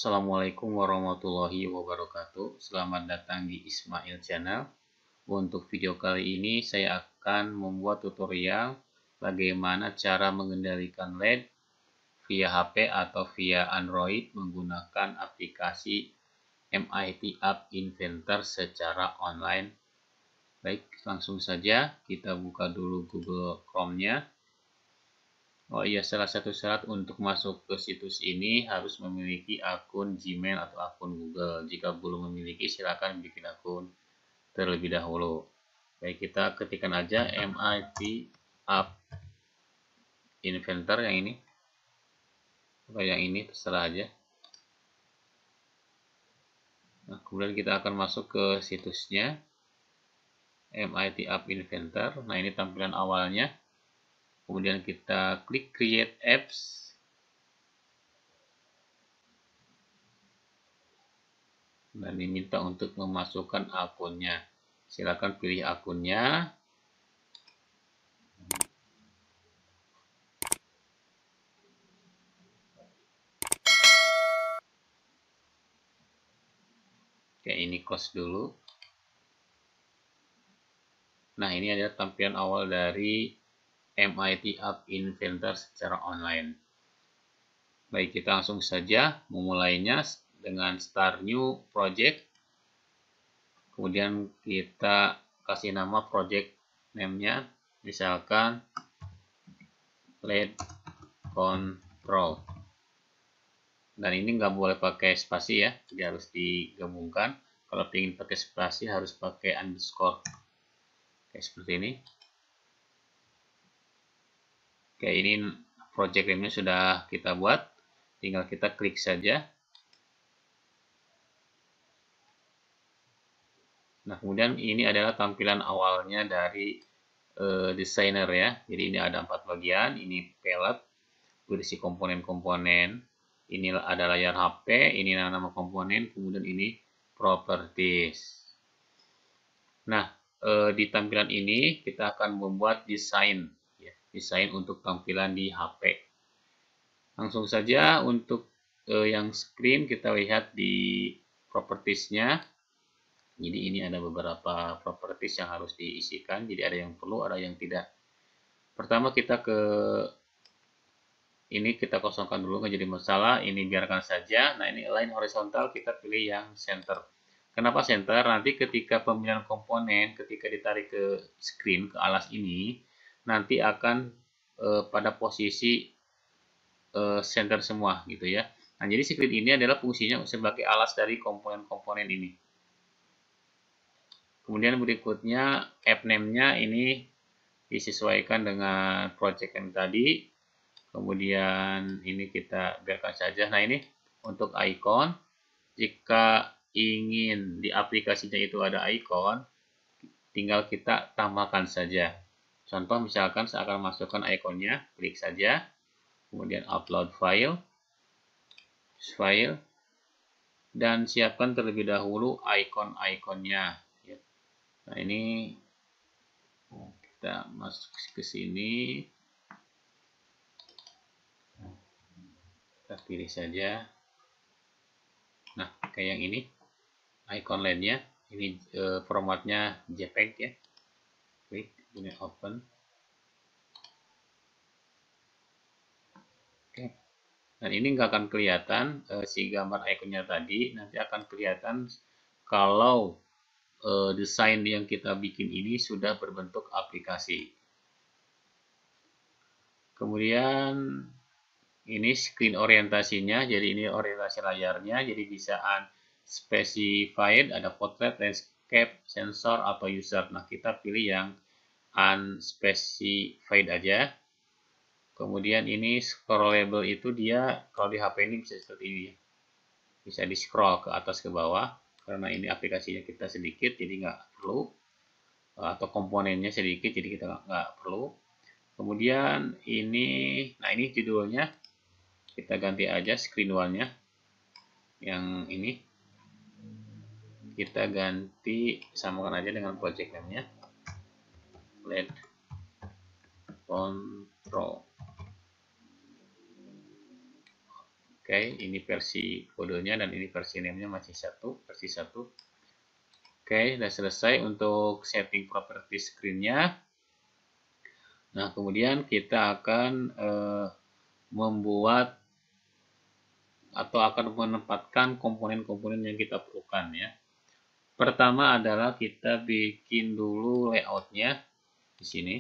Assalamualaikum warahmatullahi wabarakatuh. Selamat datang di Ismail Channel. Untuk video kali ini saya akan membuat tutorial bagaimana cara mengendalikan LED via HP atau via Android menggunakan aplikasi MIT App Inventor secara online. Baik, langsung saja kita buka dulu Google Chrome-nya. Oh iya, salah satu syarat untuk masuk ke situs ini harus memiliki akun Gmail atau akun Google. Jika belum memiliki, silakan bikin akun terlebih dahulu. Baik, kita ketikkan aja MIT App Inventor yang ini. Atau yang ini, terserah aja. Nah, kemudian kita akan masuk ke situsnya MIT App Inventor. Nah, ini tampilan awalnya. Kemudian kita klik Create Apps. Dan diminta untuk memasukkan akunnya. Silakan pilih akunnya. Oke, ini close dulu. Nah, ini adalah tampilan awal dari MIT App Inventor secara online. Baik, kita langsung saja memulainya dengan Start New Project. Kemudian kita kasih nama project name-nya, misalkan LED Control. Dan ini nggak boleh pakai spasi ya, jadi harus digabungkan. Kalau ingin pakai spasi harus pakai underscore. Oke, seperti ini. Oke, ini project name-nya sudah kita buat. Tinggal kita klik saja. Nah, kemudian ini adalah tampilan awalnya dari desainer ya. Jadi ini ada 4 bagian. Ini palette, berisi komponen-komponen. Ini ada layar HP, ini nama komponen, kemudian ini properties. Nah, di tampilan ini kita akan membuat desain, ya, desain untuk tampilan di HP. Langsung saja untuk yang screen kita lihat di propertiesnya. Jadi ini ada beberapa properties yang harus diisikan. Jadi ada yang perlu, ada yang tidak. Pertama kita ke ini kita kosongkan dulu, nggak jadi masalah. Ini biarkan saja. Nah, ini line horizontal kita pilih yang center. Kenapa center? Nanti ketika pemilihan komponen, ketika ditarik ke screen, ke alas ini, nanti akan pada posisi center semua gitu ya. Nah, jadi screen ini adalah fungsinya sebagai alas dari komponen-komponen ini. Kemudian berikutnya app name-nya ini disesuaikan dengan project yang tadi. Kemudian ini kita biarkan saja. Nah, ini untuk icon. Jika ingin di aplikasinya itu ada icon, tinggal kita tambahkan saja. Contoh misalkan saya akan masukkan ikonnya, klik saja. Kemudian upload file, dan siapkan terlebih dahulu icon-iconnya. Nah, ini kita masuk ke sini, kita pilih saja. Nah, kayak yang ini, icon lainnya, ini formatnya JPEG ya. Klik, ini open. Oke. Dan ini nggak akan kelihatan si gambar ikonnya tadi, nanti akan kelihatan kalau desain yang kita bikin ini sudah berbentuk aplikasi. Kemudian ini screen orientasinya, jadi ini orientasi layarnya, jadi bisa unspecified, ada portrait, landscape, sensor, atau user. Nah, kita pilih yang unspecified aja. Kemudian ini scrollable itu dia kalau di HP ini bisa seperti ini, bisa di scroll ke atas ke bawah, karena ini aplikasinya kita sedikit jadi nggak perlu, atau komponennya sedikit jadi kita nggak perlu. Kemudian ini, nah ini judulnya kita ganti aja, screen one-nya yang ini kita ganti, samakan aja dengan project name-nya, LED Control. Oke, ini versi kodenya dan ini versi name-nya masih versi 1. Oke, sudah selesai untuk setting properti screen-nya. Nah, kemudian kita akan membuat atau akan menempatkan komponen-komponen yang kita perlukan ya. Pertama adalah kita bikin dulu layout-nya di sini.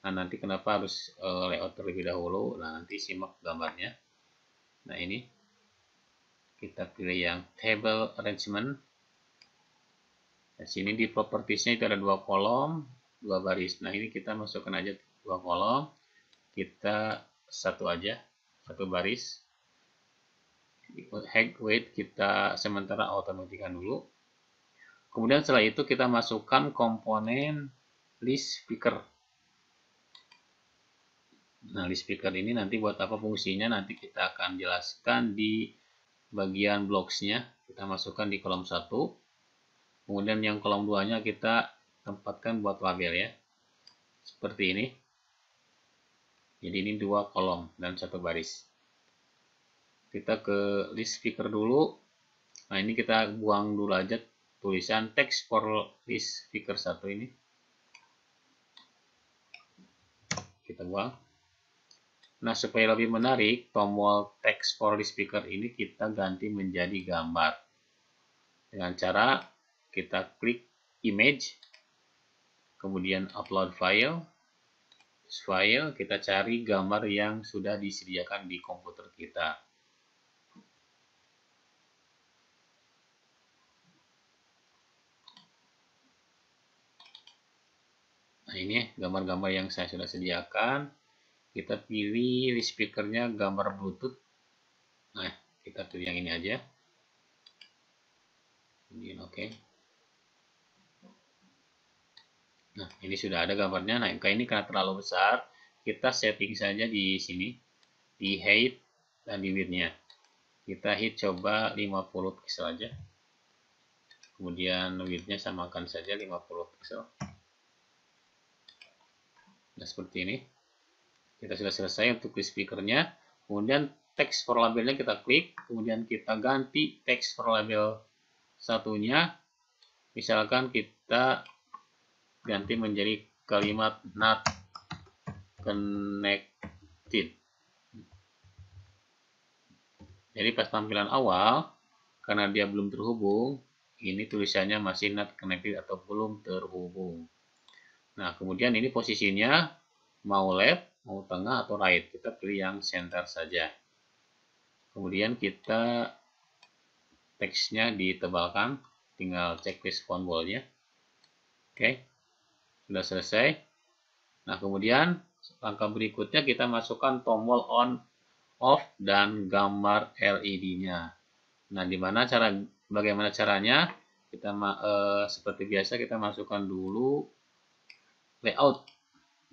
Nah, nanti kenapa harus layout terlebih dahulu? Nah, nanti simak gambarnya. Nah, ini kita pilih yang table arrangement. Di sini di propertiesnya itu ada 2 kolom, 2 baris. Nah, ini kita masukkan aja 2 kolom. Kita satu aja, 1 baris. Height weight kita sementara automatikan dulu. Kemudian setelah itu kita masukkan komponen list speaker. Nah, list speaker ini nanti buat apa fungsinya nanti kita akan jelaskan di bagian blocks-nya. Kita masukkan di kolom 1. Kemudian yang kolom 2-nya kita tempatkan buat label ya. Seperti ini. Jadi ini 2 kolom dan 1 baris. Kita ke list speaker dulu. Nah, ini kita buang dulu aja tulisan text for list speaker 1 ini. Kita buang. Nah, supaya lebih menarik, tombol text for list speaker ini kita ganti menjadi gambar. Dengan cara kita klik image, kemudian upload file. Kita cari gambar yang sudah disediakan di komputer kita. Nah, ini gambar-gambar yang saya sudah sediakan. Kita pilih list speakernya gambar Bluetooth. Nah, kita pilih yang ini aja. Kemudian oke. Nah, ini sudah ada gambarnya. Nah, ini karena terlalu besar, kita setting saja di sini, di height dan di width-nya. Kita hit coba 50 pixel aja. Kemudian width-nya samakan saja 50 pixel. Nah, seperti ini. Kita sudah selesai untuk list speakernya. Kemudian text for labelnya kita klik. Kemudian kita ganti text for label satunya. Misalkan kita ganti menjadi kalimat not connected. Jadi pas tampilan awal, karena dia belum terhubung, ini tulisannya masih not connected atau belum terhubung. Nah, kemudian ini posisinya mau left, mau tengah atau right. Kita pilih yang center saja. Kemudian kita teksnya ditebalkan, tinggal checklist font bold-nya. Oke, sudah selesai. Nah, kemudian langkah berikutnya kita masukkan tombol on, off, dan gambar LED-nya. Nah, bagaimana caranya? Kita seperti biasa kita masukkan dulu layout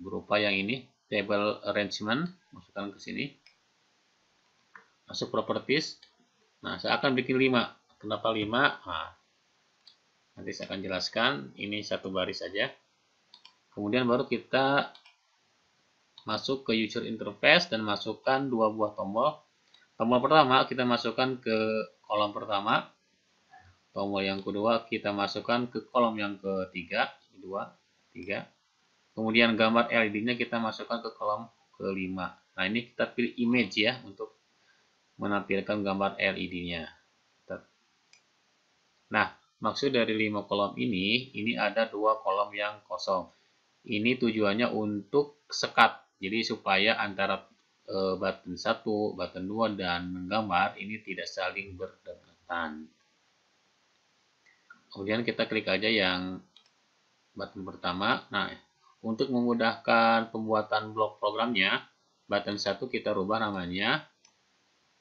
berupa yang ini, table arrangement, masukkan ke sini. Masuk properties. Nah, saya akan bikin 5. Kenapa 5? Nah, nanti saya akan jelaskan. Ini 1 baris saja. Kemudian baru kita masuk ke user interface dan masukkan 2 buah tombol. Tombol pertama kita masukkan ke kolom pertama. Tombol yang kedua kita masukkan ke kolom yang ketiga. 2, 3. Kemudian gambar LED-nya kita masukkan ke kolom kelima. Nah, ini kita pilih image ya untuk menampilkan gambar LED-nya. Nah, maksud dari 5 kolom ini ada 2 kolom yang kosong. Ini tujuannya untuk sekat. Jadi supaya antara button 1, button 2, dan menggambar ini tidak saling berdekatan. Kemudian kita klik aja yang button pertama. Nah, untuk memudahkan pembuatan blok programnya, button 1 kita rubah namanya.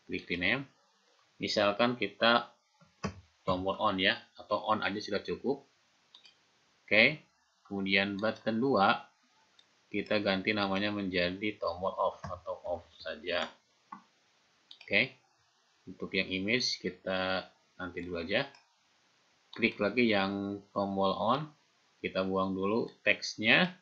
Klik rename. Misalkan kita tombol on ya, atau on aja sudah cukup. Oke. Kemudian button 2 kita ganti namanya menjadi tombol off atau off saja. Oke. Untuk yang image kita nanti dulu aja. Klik lagi yang tombol on. Kita buang dulu teksnya.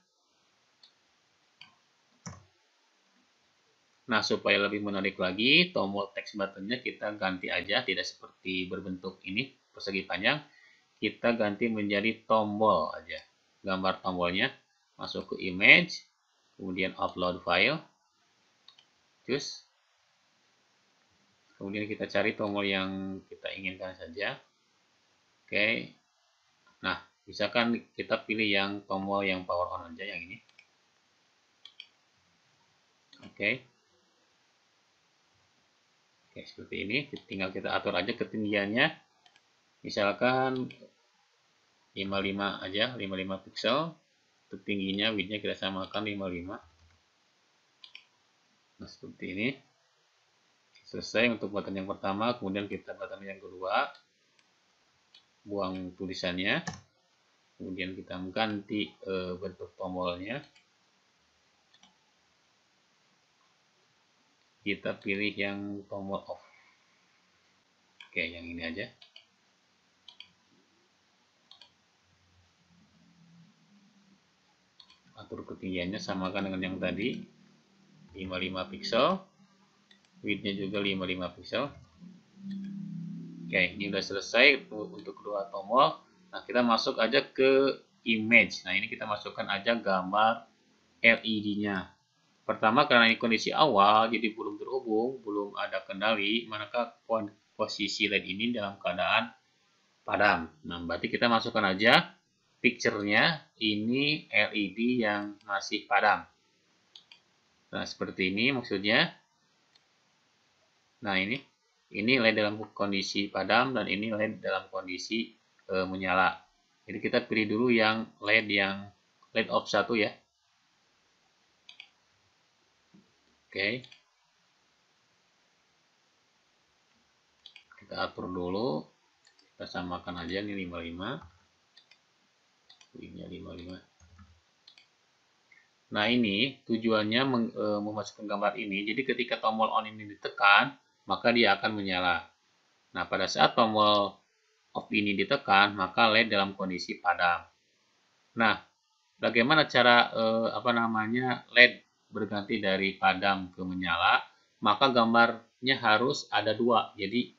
Nah, supaya lebih menarik lagi, tombol text buttonnya kita ganti aja, tidak seperti berbentuk ini, persegi panjang. Kita ganti menjadi tombol aja. Gambar tombolnya, masuk ke image, kemudian upload file, cus. Kemudian kita cari tombol yang kita inginkan saja. Oke. Nah, misalkan kita pilih yang tombol yang power on aja, yang ini. Oke. Oke, seperti ini. Tinggal kita atur aja ketinggiannya. Misalkan 55 aja, 55 pixel. Untuk tingginya, widthnya kita samakan 55. Nah, seperti ini. Selesai untuk button yang pertama, kemudian kita button yang kedua. Buang tulisannya. Kemudian kita ganti bentuk tombolnya. Kita pilih yang tombol off. Oke, yang ini aja. Atur ketinggiannya samakan dengan yang tadi, 55 pixel. Widthnya juga 55 pixel. Oke, ini udah selesai untuk kedua tombol. Nah, kita masuk aja ke image. Nah, ini kita masukkan aja gambar LED-nya. Pertama, karena ini kondisi awal, jadi belum terhubung, belum ada kendali, maka posisi LED ini dalam keadaan padam. Nah, berarti kita masukkan aja picture-nya, ini LED yang masih padam. Nah, seperti ini maksudnya. Nah, ini LED dalam kondisi padam dan ini LED dalam kondisi menyala. Jadi kita pilih dulu yang LED off 1 ya. Oke. Kita atur dulu. Kita samakan aja nih 55. Ini 55. Nah, ini tujuannya memasukkan gambar ini. Jadi ketika tombol on ini ditekan, maka dia akan menyala. Nah, pada saat tombol off ini ditekan, maka LED dalam kondisi padam. Nah, bagaimana cara LED berganti dari padam ke menyala? Maka gambarnya harus ada dua. Jadi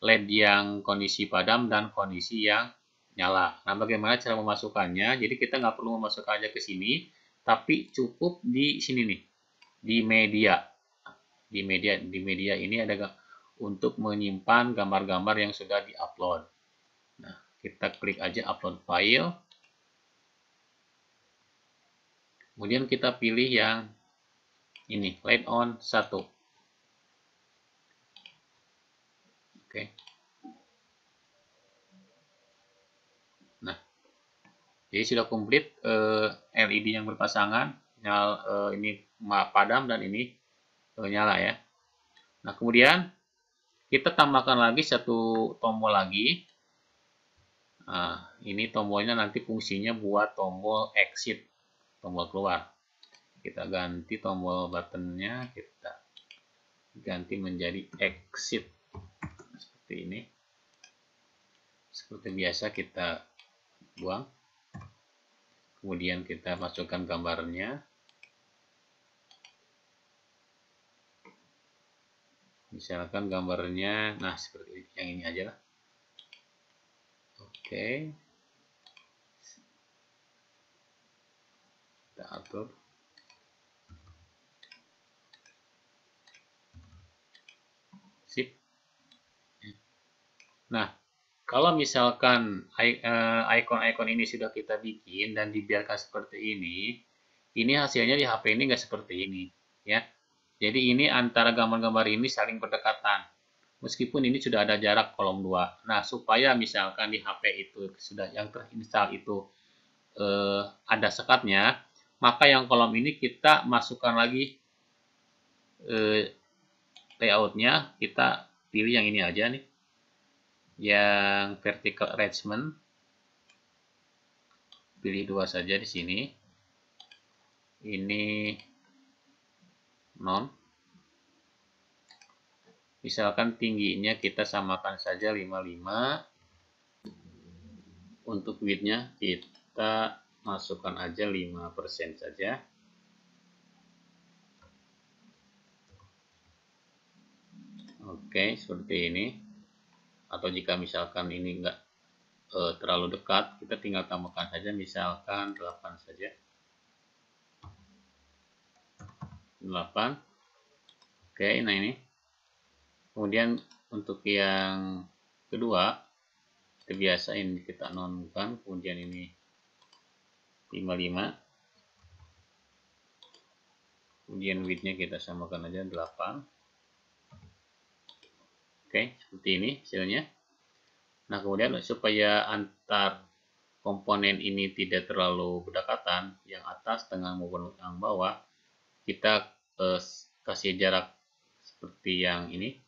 LED yang kondisi padam dan kondisi yang nyala. Nah, bagaimana cara memasukkannya? Jadi kita nggak perlu memasukkan aja ke sini, tapi cukup di sini nih, di media. Di media ini ada untuk menyimpan gambar-gambar yang sudah diupload. Nah, kita klik aja upload file. Kemudian kita pilih yang ini, light on 1. Oke. Nah, jadi sudah komplit LED yang berpasangan, ini padam dan ini nyala ya. Nah, kemudian kita tambahkan lagi satu tombol lagi. Nah, ini tombolnya nanti fungsinya buat tombol exit, tombol keluar. Kita ganti tombol buttonnya, kita ganti menjadi exit. Seperti ini. Seperti biasa kita buang. Kemudian kita masukkan gambarnya. Misalkan gambarnya, nah seperti yang ini aja lah. Oke. Kita atur. Sip. Nah, kalau misalkan icon-icon ini sudah kita bikin dan dibiarkan seperti ini hasilnya di HP ini nggak seperti ini, ya. Jadi ini antara gambar-gambar ini saling berdekatan. Meskipun ini sudah ada jarak kolom 2. Nah, supaya misalkan di HP itu sudah yang terinstall itu ada sekatnya, maka yang kolom ini kita masukkan lagi layoutnya. Kita pilih yang ini aja nih, yang vertical arrangement. Pilih 2 saja di sini. Ini non. Misalkan tingginya kita samakan saja 55. Untuk widthnya kita masukkan aja 5% saja. Oke, seperti ini. Atau jika misalkan ini enggak terlalu dekat, kita tinggal tambahkan saja misalkan 8 saja. 8. Oke, nah ini. Kemudian untuk yang kedua, kita biasain kita nonkan, kemudian ini 55. Kemudian widthnya kita samakan aja 8. Oke, seperti ini hasilnya. Nah, kemudian supaya antar komponen ini tidak terlalu berdekatan, yang atas dengan maupun yang bawah, kita kasih jarak seperti yang ini.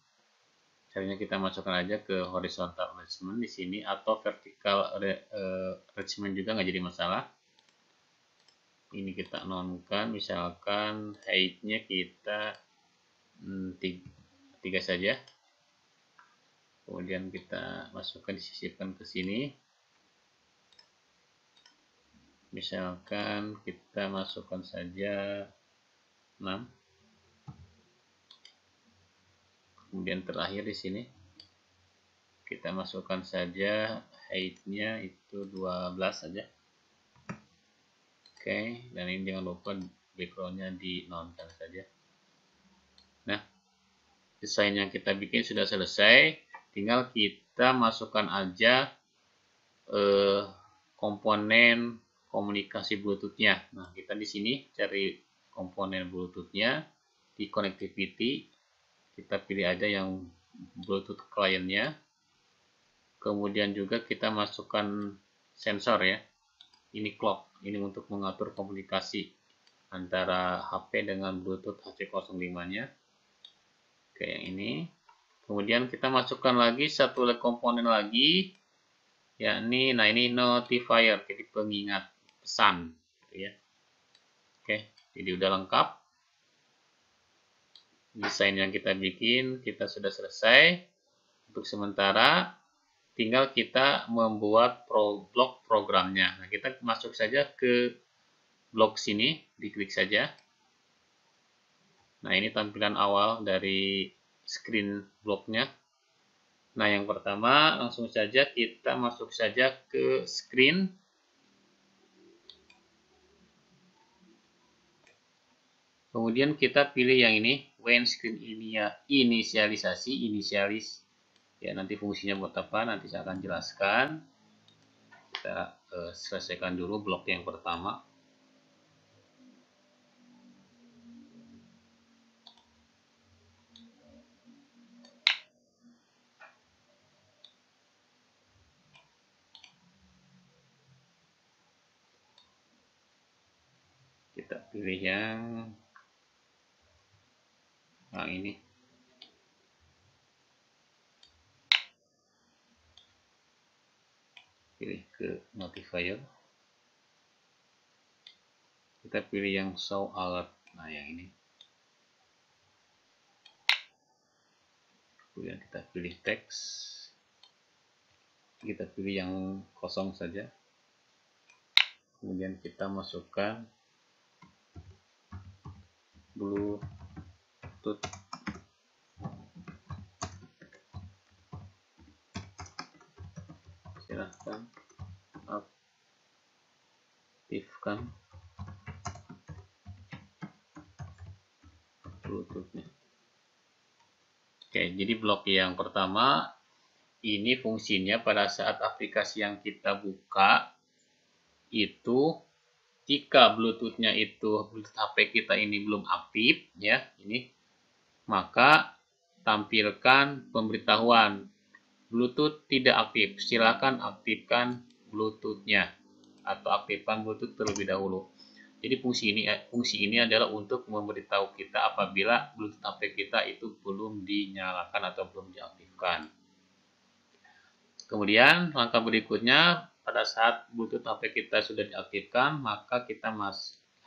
Caranya kita masukkan aja ke horizontal arrangement di sini, atau vertical arrangement juga nggak jadi masalah. Ini kita nonkan, misalkan height-nya kita 3 saja. Kemudian kita masukkan, disisipkan ke sini. Misalkan kita masukkan saja 6. Kemudian terakhir di sini kita masukkan saja height-nya itu 12 saja. Oke, dan ini jangan lupa background-nya di nonkan saja. Nah, desain yang kita bikin sudah selesai. Tinggal kita masukkan aja komponen komunikasi Bluetooth-nya. Nah, kita di sini cari komponen Bluetooth-nya di connectivity. Kita pilih aja yang Bluetooth client-nya. Kemudian juga kita masukkan sensor ya. Ini clock. Ini untuk mengatur komunikasi antara HP dengan Bluetooth HC05-nya. Oke, yang ini. Kemudian kita masukkan lagi satu komponen lagi, yakni, nah ini notifier, jadi pengingat pesan, gitu ya. Oke, jadi udah lengkap desain yang kita bikin, kita sudah selesai. Untuk sementara, tinggal kita membuat blok programnya. Nah, kita masuk saja ke blok sini, diklik saja. Nah, ini tampilan awal dari screen bloknya. Nah, yang pertama langsung saja kita masuk saja ke screen. Kemudian kita pilih yang ini, when screen inisialisasi, inisialis. Ya, nanti fungsinya buat apa nanti saya akan jelaskan. Kita selesaikan dulu blok yang pertama. Kita pilih yang ini. Pilih ke notifier. Kita pilih yang show alert. Nah, yang ini. Kemudian kita pilih teks. Kita pilih yang kosong saja. Kemudian kita masukkan Bluetooth. Silahkan aktifkan Bluetooth-nya. Oke, jadi blok yang pertama ini fungsinya pada saat aplikasi yang kita buka itu, jika Bluetooth-nya itu Bluetooth HP kita ini belum aktif ya, ini maka tampilkan pemberitahuan Bluetooth tidak aktif. Silakan aktifkan Bluetooth-nya atau aktifkan Bluetooth terlebih dahulu. Jadi fungsi ini adalah untuk memberitahu kita apabila Bluetooth HP kita itu belum dinyalakan atau belum diaktifkan. Kemudian langkah berikutnya, pada saat Bluetooth HP kita sudah diaktifkan, maka kita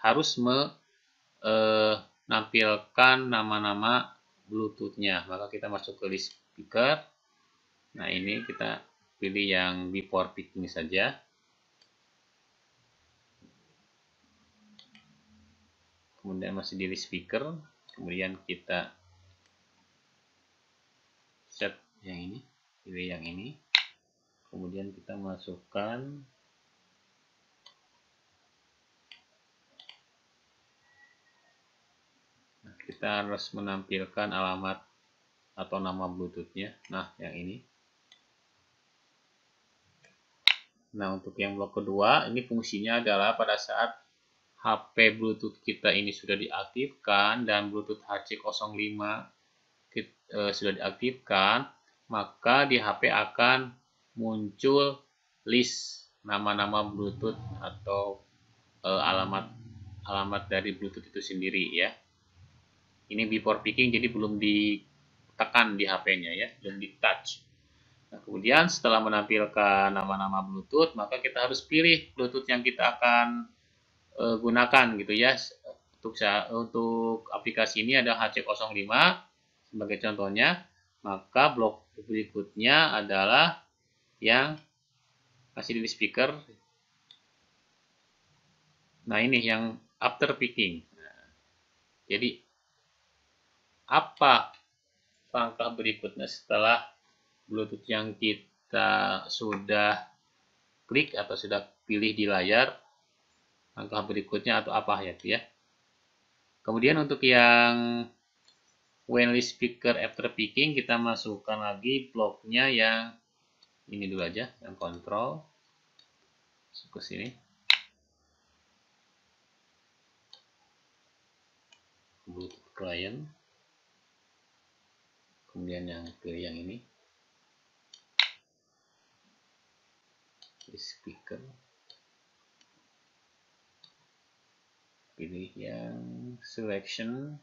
harus menampilkan nama-nama Bluetooth-nya. Maka kita masuk ke list speaker. Nah, ini kita pilih yang before picking saja. Kemudian masih di list speaker. Kemudian kita yang ini, pilih yang ini, kemudian kita masukkan kita harus menampilkan alamat atau nama Bluetooth-nya. Nah, yang ini. Nah, untuk yang blok kedua, ini fungsinya adalah pada saat HP Bluetooth kita ini sudah diaktifkan dan Bluetooth HC05 sudah diaktifkan, maka di HP akan muncul list nama-nama Bluetooth atau alamat dari Bluetooth itu sendiri ya. Ini before picking, jadi belum ditekan di HP-nya ya, belum di touch. Nah, kemudian setelah menampilkan nama-nama Bluetooth, maka kita harus pilih Bluetooth yang kita akan gunakan gitu ya. Untuk aplikasi ini ada HC05 sebagai contohnya, maka blok berikutnya adalah yang masih di speaker. Nah, ini yang after picking. Nah, jadi apa langkah berikutnya setelah Bluetooth yang kita sudah klik atau sudah pilih di layar? Langkah berikutnya atau apa ya? Kemudian untuk yang wireless speaker after picking, kita masukkan lagi bloknya yang ini dulu aja, yang kontrol. Masuk ke sini. Bluetooth client. Kemudian yang pilih yang ini. Speaker. Pilih yang selection.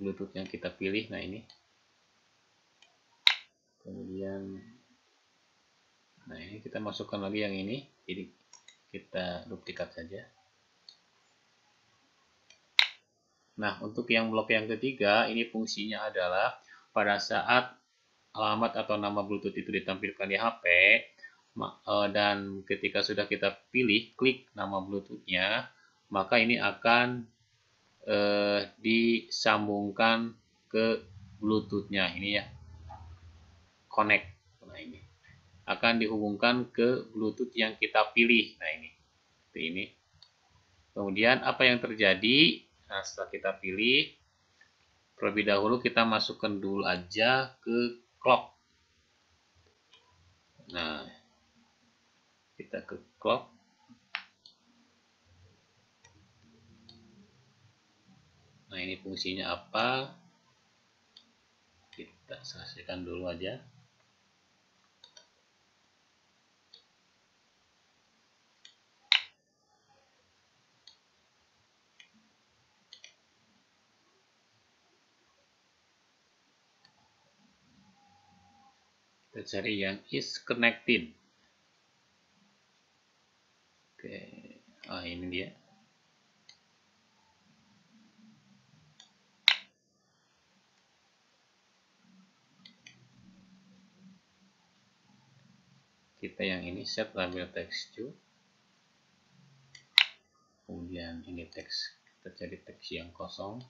Bluetooth yang kita pilih, nah ini. Kemudian nah ini kita masukkan lagi yang ini, jadi kita duplikat saja. Nah, untuk yang blok yang ketiga, ini fungsinya adalah pada saat alamat atau nama Bluetooth itu ditampilkan di HP, dan ketika sudah kita pilih, klik nama Bluetooth-nya, maka ini akan disambungkan ke Bluetooth-nya, ini ya, connect. Nah, ini akan dihubungkan ke Bluetooth yang kita pilih. Nah, ini seperti ini. Kemudian apa yang terjadi? Nah, setelah kita pilih, terlebih dahulu kita masukkan dulu aja ke clock. Nah, kita ke clock. Nah, ini fungsinya apa? Kita saksikan dulu aja. Kita cari yang is connected. Oke, ini dia. Kita yang ini set label text to. Kemudian ini teks, kita cari teks yang kosong.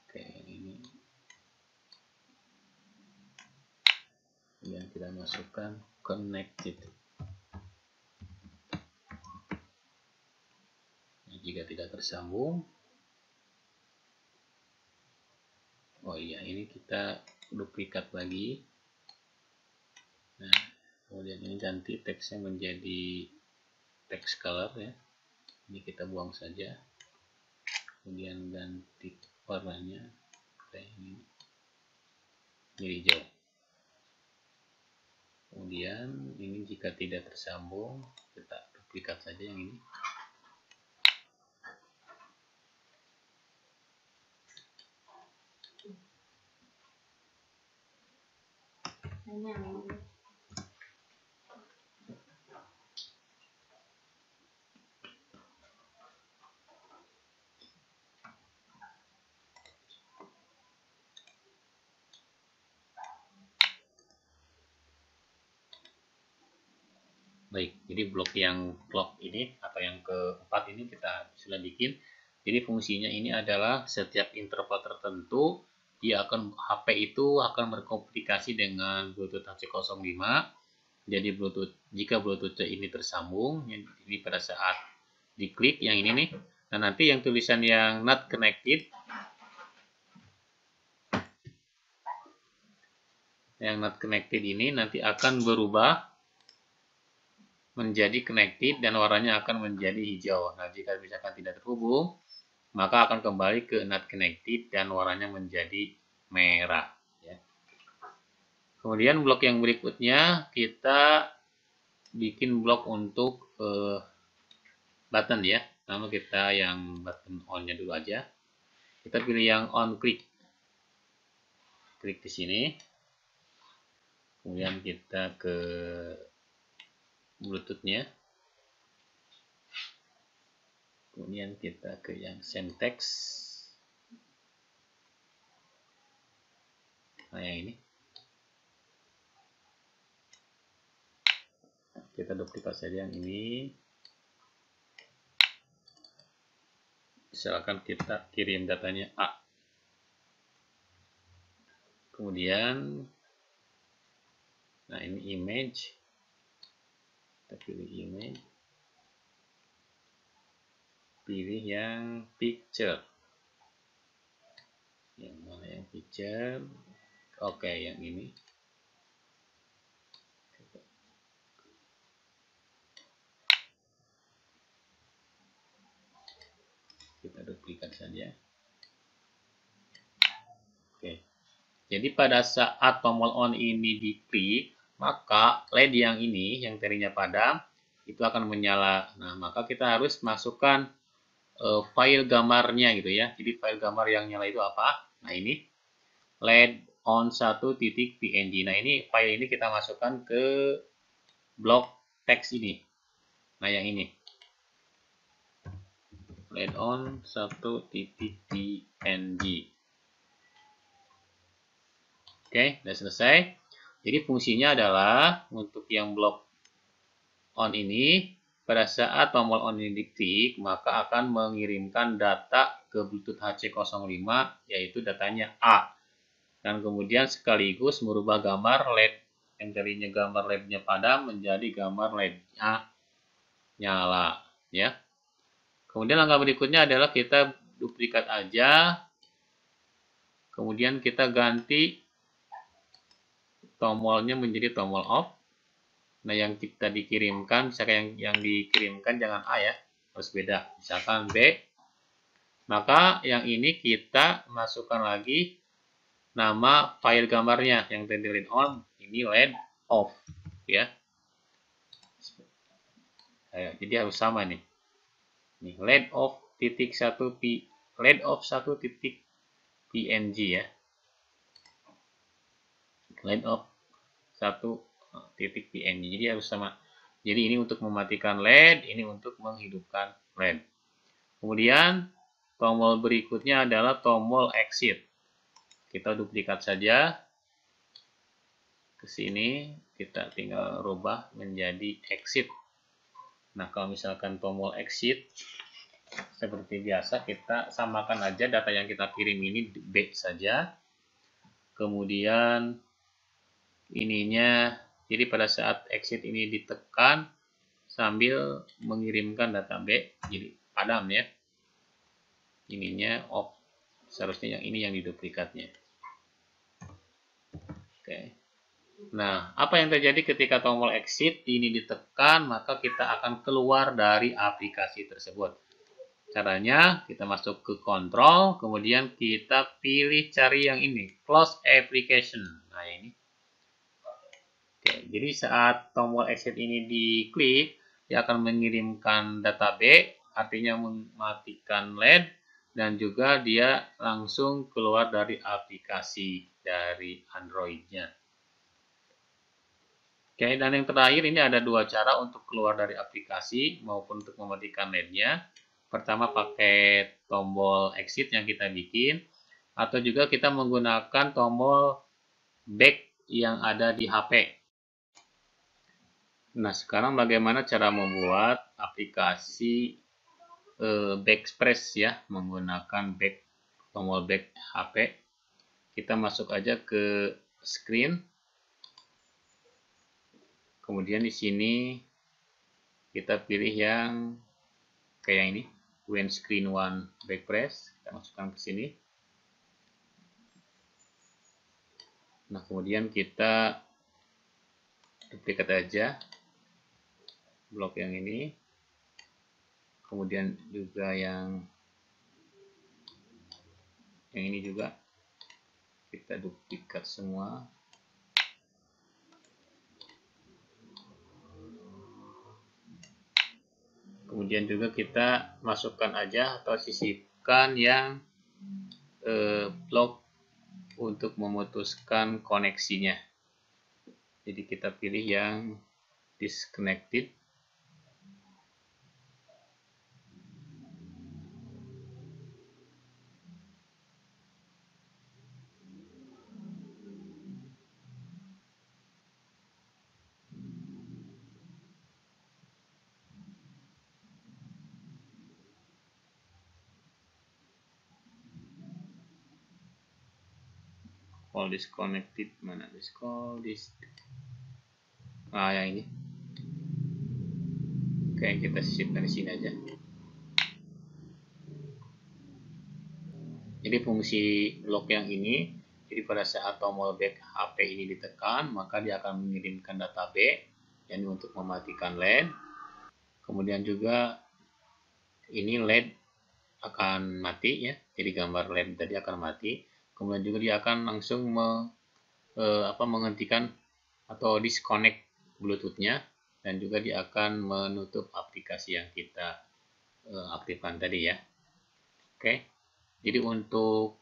Oke, ini. Kemudian kita masukkan connected. Nah, jika tidak tersambung, oh iya, ini kita duplikat lagi. Nah, kemudian ini ganti teksnya menjadi text color ya. Ini kita buang saja. Kemudian ganti warnanya kayak ini. Jadi hijau. Kemudian ini jika tidak tersambung, kita duplikat saja yang ini. Baik, jadi blok yang clock ini atau yang keempat ini kita sudah bikin. Jadi fungsinya ini adalah setiap interval tertentu HP itu akan berkomunikasi dengan Bluetooth HC05. Jadi jika Bluetooth ini tersambung, ini pada saat diklik yang ini nih, nah nanti yang tulisan yang not connected, ini nanti akan berubah menjadi connected dan warnanya akan menjadi hijau. Nah, jika misalkan tidak terhubung, maka akan kembali ke not connected dan warnanya menjadi merah. Ya. Kemudian blok yang berikutnya kita bikin blok untuk button ya. Nama kita yang button on-nya dulu aja. Kita pilih yang on click. Klik di sini. Kemudian kita ke Bluetooth-nya. Kemudian kita ke yang send text. Nah, yang ini. Kita duplikat saja yang ini. Misalkan kita kirim datanya A. Kemudian, nah ini image. Kita pilih image. Pilih yang picture. Yang mana yang picture? Oke, yang ini. Kita duplikat saja. Oke. Jadi pada saat tombol on ini diklik, maka LED yang ini, yang tadinya padam, itu akan menyala. Nah, maka kita harus masukkan file gambarnya gitu ya. Jadi file gambar yang nyala itu apa? Nah, ini LED on 1.png. Nah, ini file ini kita masukkan ke blok teks ini. Nah, yang ini. LED on 1.png. Oke, sudah selesai. Jadi fungsinya adalah untuk yang blok on ini, pada saat tombol on ini diklik, maka akan mengirimkan data ke Bluetooth HC05, yaitu datanya A. Dan kemudian sekaligus merubah gambar LED yang tadinya gambar LED-nya padam menjadi gambar LED-nya nyala. Ya. Kemudian langkah berikutnya adalah kita duplikat aja, kemudian kita ganti tombolnya menjadi tombol off. Nah, yang kita dikirimkan, misalkan yang dikirimkan jangan A ya, harus beda. Misalkan B. Maka yang ini kita masukkan lagi nama file gambarnya yang tadi LED on, ini LED off ya. Jadi harus sama nih. Nih LED off titik 1 LED off 1.png ya. LED off 1.png. Jadi harus sama. Jadi ini untuk mematikan LED, ini untuk menghidupkan LED. Kemudian tombol berikutnya adalah tombol exit. Kita duplikat saja ke sini, kita tinggal rubah menjadi exit. Nah, kalau misalkan tombol exit seperti biasa, kita samakan aja data yang kita kirim ini B saja. Kemudian ininya, jadi pada saat exit ini ditekan sambil mengirimkan data B, jadi padam ya. Ininya off, seharusnya yang ini yang diduplikatnya. Oke. Nah, apa yang terjadi ketika tombol exit ini ditekan, maka kita akan keluar dari aplikasi tersebut. Caranya, kita masuk ke control, kemudian kita pilih cari yang ini, close application. Nah, ini. Oke, jadi saat tombol exit ini diklik, dia akan mengirimkan data B, artinya mematikan LED, dan juga dia langsung keluar dari aplikasi dari Android-nya. Oke, dan yang terakhir ini ada dua cara untuk keluar dari aplikasi maupun untuk mematikan LED-nya. Pertama pakai tombol exit yang kita bikin, atau juga kita menggunakan tombol back yang ada di HP. Nah, sekarang bagaimana cara membuat aplikasi Backpress ya, menggunakan tombol back HP. kita masuk aja ke screen. Kemudian di sini kita pilih yang kayak ini, when screen one backpress, kita masukkan ke sini. Nah, kemudian kita duplikat aja blok yang ini, kemudian juga yang ini juga kita duplikat semua. Kemudian juga kita masukkan aja atau sisipkan yang blok untuk memutuskan koneksinya. Jadi kita pilih yang disconnected. All disconnected, mana this? Ah, yang ini. Oke, kita sisipkan di sini aja. Jadi fungsi blok yang ini, jadi pada saat tombol back HP ini ditekan, maka dia akan mengirimkan data back, yang untuk mematikan LED. Kemudian juga ini LED akan mati ya, jadi gambar LED tadi akan mati. Kemudian juga dia akan langsung menghentikan atau disconnect Bluetooth-nya, dan juga dia akan menutup aplikasi yang kita aktifkan tadi ya. Oke, jadi untuk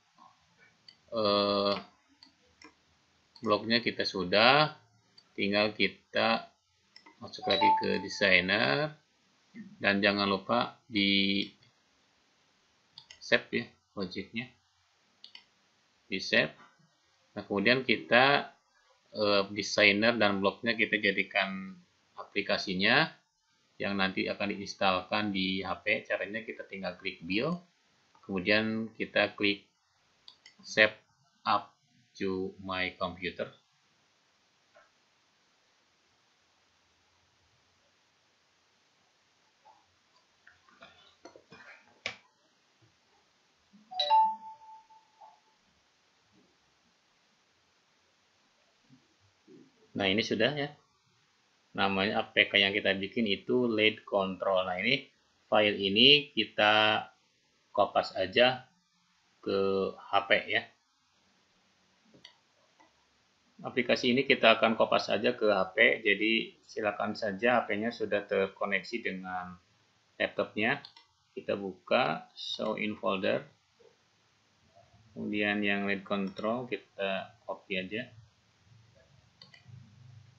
bloknya kita sudah, tinggal kita masuk lagi ke designer, dan jangan lupa di save ya projectnya, di save. Nah, kemudian kita designer dan bloknya kita jadikan aplikasinya yang nanti akan diinstalkan di HP. Caranya kita tinggal klik build, kemudian kita klik save up to my computer. Nah, ini sudah ya. Namanya APK yang kita bikin itu LED control. Nah, ini file ini kita kopas aja ke HP ya. Aplikasi ini kita akan kopas aja ke HP, jadi silakan saja HP-nya sudah terkoneksi dengan laptopnya. Kita buka show in folder, kemudian yang LED control kita copy aja,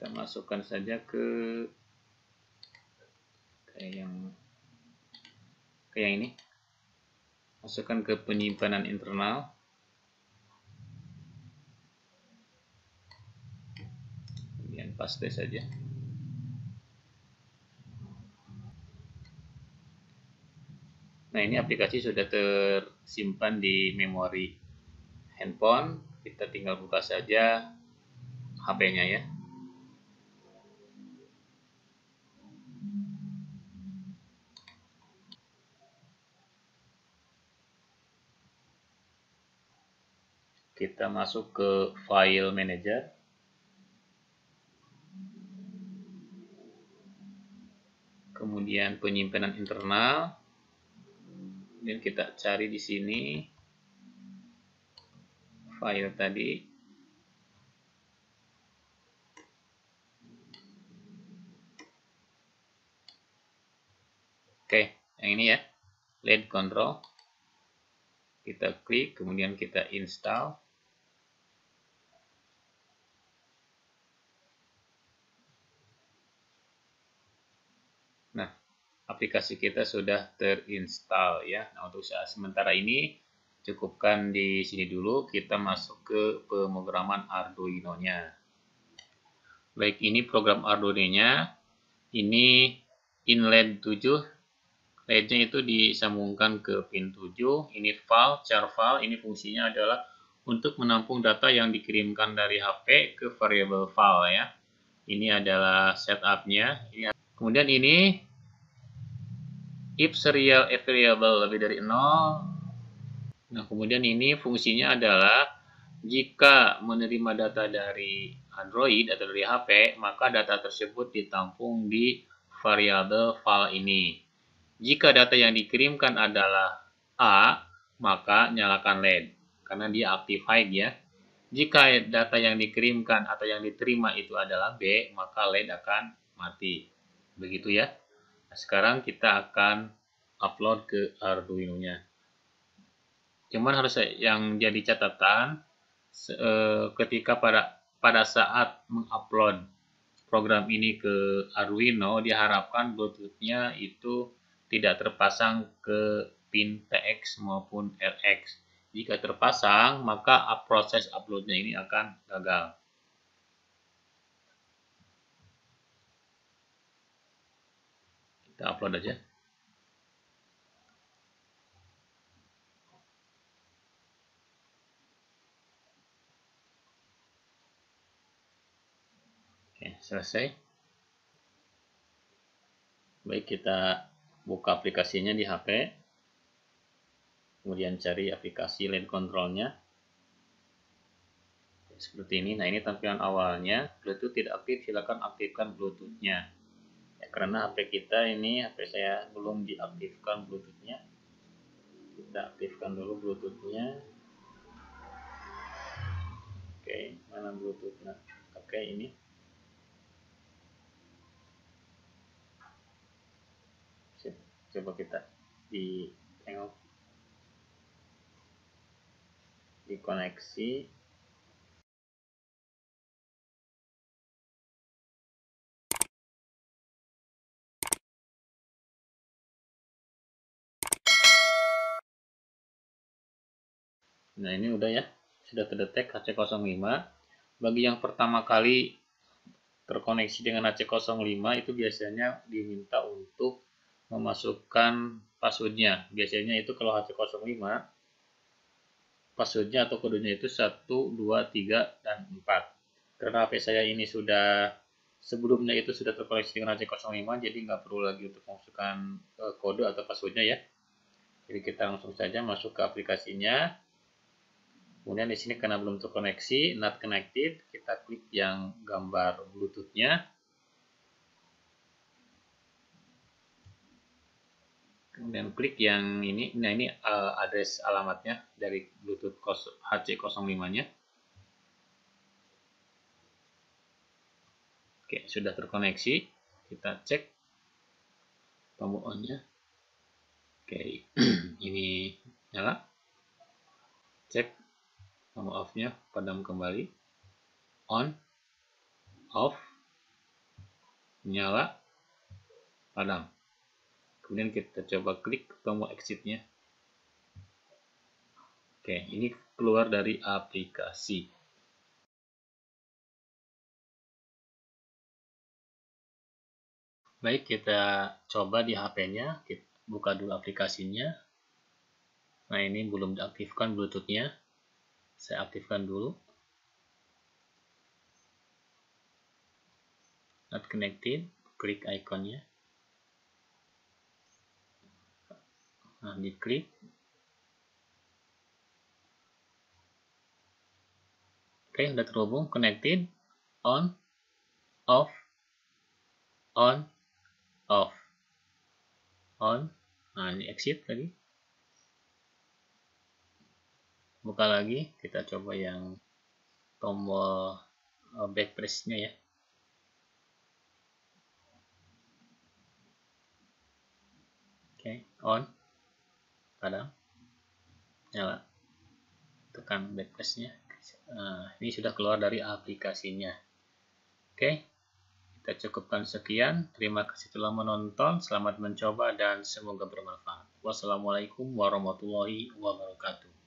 kita masukkan saja ke kayak ini, masukkan ke penyimpanan internal. Paste saja. Nah, ini aplikasi sudah tersimpan di memori handphone. Kita tinggal buka saja HP-nya ya. Kita masuk ke file manager. Kemudian penyimpanan internal, dan kita cari di sini file tadi. Oke, yang ini ya, LED control. Kita klik, kemudian kita install. Nah, aplikasi kita sudah terinstall ya. Nah, untuk saat sementara ini cukupkan di sini dulu. Kita masuk ke pemrograman Arduino-nya. Baik, ini program Arduino-nya. Ini inlet 7. LED-nya itu disambungkan ke pin 7. Ini file, char file. Ini fungsinya adalah untuk menampung data yang dikirimkan dari HP ke variable file ya. Ini adalah setupnya. Kemudian ini if serial variable lebih dari 0. Nah, kemudian ini fungsinya adalah jika menerima data dari Android atau dari HP, maka data tersebut ditampung di variabel file ini. Jika data yang dikirimkan adalah A, maka nyalakan LED karena dia active hide ya. Jika data yang dikirimkan atau yang diterima itu adalah B, maka LED akan mati. Begitu ya. Nah, sekarang kita akan upload ke Arduino-nya. Cuman harus yang jadi catatan ketika pada saat mengupload program ini ke Arduino, diharapkan Bluetooth-nya itu tidak terpasang ke pin TX maupun RX. Jika terpasang, maka proses uploadnya ini akan gagal. Kita upload aja. Oke, selesai. Baik, kita buka aplikasinya di HP. Kemudian cari aplikasi LED control-nya. Seperti ini. Nah, ini tampilan awalnya. Bluetooth tidak aktif, silakan aktifkan Bluetooth-nya. Ya, karena HP kita ini, HP saya belum diaktifkan Bluetooth-nya. Kita aktifkan dulu Bluetooth-nya. Oke, mana Bluetooth-nya? Oke, ini. Coba kita tengok dikoneksi. Nah, ini udah ya, sudah terdetek HC05. Bagi yang pertama kali terkoneksi dengan HC05 itu biasanya diminta untuk memasukkan passwordnya. Biasanya itu kalau HC05 passwordnya atau kodenya itu 1, 2, 3, dan 4. Karena HP saya ini sudah sebelumnya itu sudah terkoneksi dengan HC05, jadi nggak perlu lagi untuk memasukkan kode atau passwordnya ya. Jadi kita langsung saja masuk ke aplikasinya. Kemudian di sini karena belum terkoneksi, not connected, kita klik yang gambar Bluetooth-nya. Kemudian klik yang ini. Nah, ini address alamatnya dari Bluetooth HC05-nya. Oke, sudah terkoneksi. Kita cek tombol on-nya. Oke, ini nyala. Cek tombol off-nya, padam kembali. On, off, nyala, padam. Kemudian kita coba klik tombol exit-nya. Oke, ini keluar dari aplikasi. Baik, kita coba di HP-nya. Kita buka dulu aplikasinya. Nah, ini belum diaktifkan Bluetooth-nya. Saya aktifkan dulu. Not connected. Klik ikonnya. Nah, diklik. Oke, sudah terhubung. Connected. On. Off. On. Off. On. Nah, ini exit lagi. Buka lagi. Kita coba yang tombol back press-nya ya. Oke, on. Padam. Nyala. Tekan back press-nya. Nah, ini sudah keluar dari aplikasinya. Oke, kita cukupkan sekian. Terima kasih telah menonton. Selamat mencoba dan semoga bermanfaat. Wassalamualaikum warahmatullahi wabarakatuh.